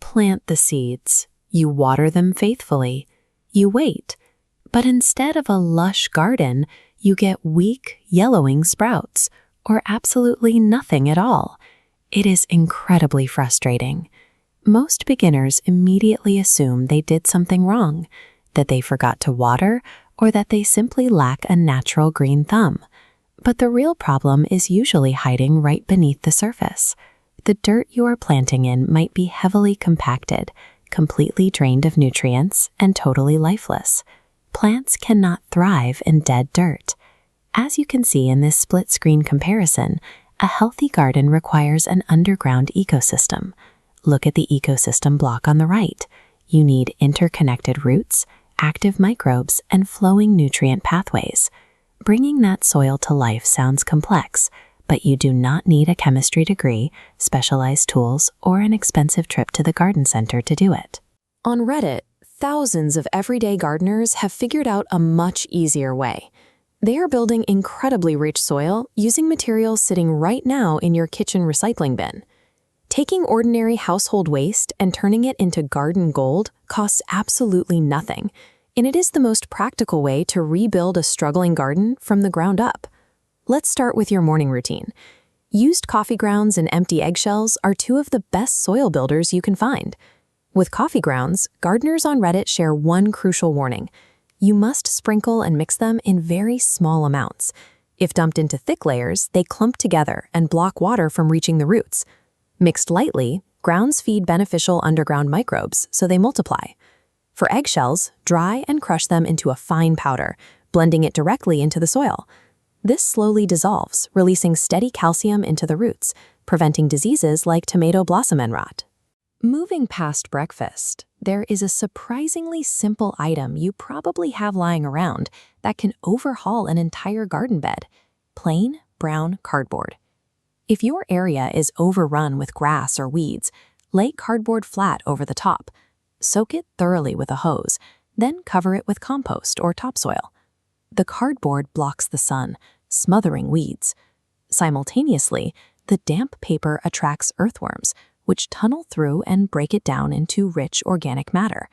plant the seeds, you water them faithfully, you wait, but instead of a lush garden, you get weak, yellowing sprouts, or absolutely nothing at all. It is incredibly frustrating. Most beginners immediately assume they did something wrong, that they forgot to water, or that they simply lack a natural green thumb. But the real problem is usually hiding right beneath the surface. The dirt you are planting in might be heavily compacted, completely drained of nutrients, and totally lifeless. Plants cannot thrive in dead dirt. As you can see in this split-screen comparison, a healthy garden requires an underground ecosystem. Look at the ecosystem block on the right. You need interconnected roots, active microbes, and flowing nutrient pathways. Bringing that soil to life sounds complex, but you do not need a chemistry degree, specialized tools, or an expensive trip to the garden center to do it. On Reddit, thousands of everyday gardeners have figured out a much easier way. They are building incredibly rich soil using materials sitting right now in your kitchen recycling bin. Taking ordinary household waste and turning it into garden gold costs absolutely nothing, and it is the most practical way to rebuild a struggling garden from the ground up. Let's start with your morning routine. Used coffee grounds and empty eggshells are two of the best soil builders you can find. With coffee grounds, gardeners on Reddit share one crucial warning. You must sprinkle and mix them in very small amounts. If dumped into thick layers, they clump together and block water from reaching the roots. Mixed lightly, grounds feed beneficial underground microbes, so they multiply. For eggshells, dry and crush them into a fine powder, blending it directly into the soil. This slowly dissolves, releasing steady calcium into the roots, preventing diseases like tomato blossom end rot. Moving past breakfast, there is a surprisingly simple item you probably have lying around that can overhaul an entire garden bed: plain brown cardboard. If your area is overrun with grass or weeds, lay cardboard flat over the top. Soak it thoroughly with a hose, then cover it with compost or topsoil. The cardboard blocks the sun, smothering weeds. Simultaneously, the damp paper attracts earthworms, which tunnel through and break it down into rich organic matter.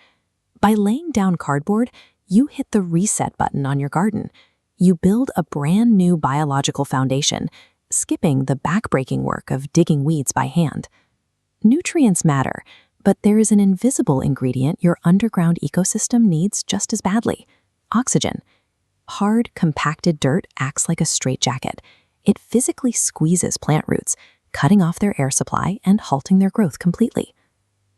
By laying down cardboard, you hit the reset button on your garden. You build a brand new biological foundation, skipping the backbreaking work of digging weeds by hand. Nutrients matter, but there is an invisible ingredient your underground ecosystem needs just as badly: oxygen. Hard, compacted dirt acts like a straitjacket. It physically squeezes plant roots, cutting off their air supply and halting their growth completely.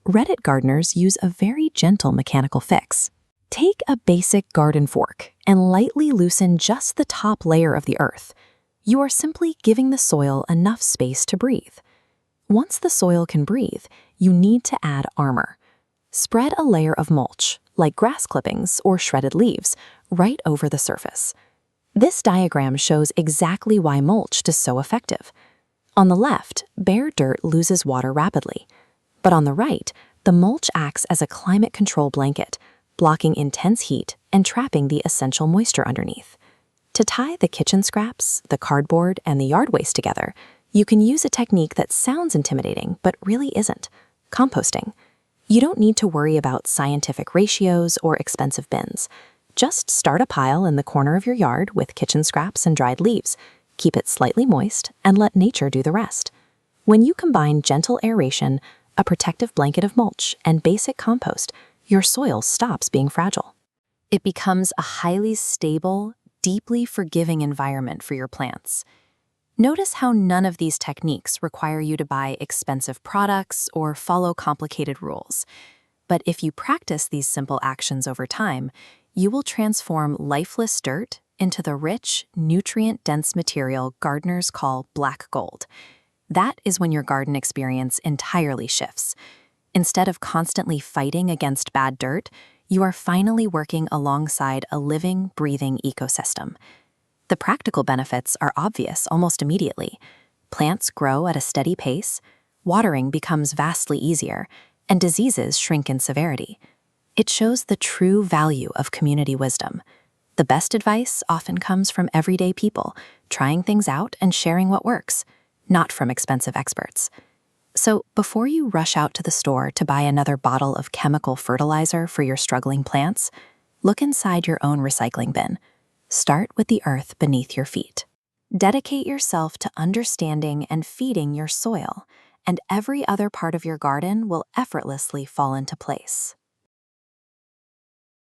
Reddit gardeners use a very gentle mechanical fix. Take a basic garden fork and lightly loosen just the top layer of the earth. You are simply giving the soil enough space to breathe. Once the soil can breathe, you need to add armor. Spread a layer of mulch, like grass clippings or shredded leaves, right over the surface. This diagram shows exactly why mulch is so effective. On the left, bare dirt loses water rapidly. But on the right, the mulch acts as a climate control blanket, blocking intense heat and trapping the essential moisture underneath. To tie the kitchen scraps, the cardboard, and the yard waste together, you can use a technique that sounds intimidating but really isn't: composting. You don't need to worry about scientific ratios or expensive bins. Just start a pile in the corner of your yard with kitchen scraps and dried leaves. Keep it slightly moist and let nature do the rest. When you combine gentle aeration, a protective blanket of mulch, and basic compost, your soil stops being fragile. It becomes a highly stable, deeply forgiving environment for your plants. Notice how none of these techniques require you to buy expensive products or follow complicated rules. But if you practice these simple actions over time, you will transform lifeless dirt into the rich, nutrient-dense material gardeners call black gold. That is when your garden experience entirely shifts. Instead of constantly fighting against bad dirt, you are finally working alongside a living, breathing ecosystem. The practical benefits are obvious almost immediately. Plants grow at a steady pace, watering becomes vastly easier, and diseases shrink in severity. It shows the true value of community wisdom. The best advice often comes from everyday people, trying things out and sharing what works, not from expensive experts. So, before you rush out to the store to buy another bottle of chemical fertilizer for your struggling plants, look inside your own recycling bin. Start with the earth beneath your feet. Dedicate yourself to understanding and feeding your soil, and every other part of your garden will effortlessly fall into place.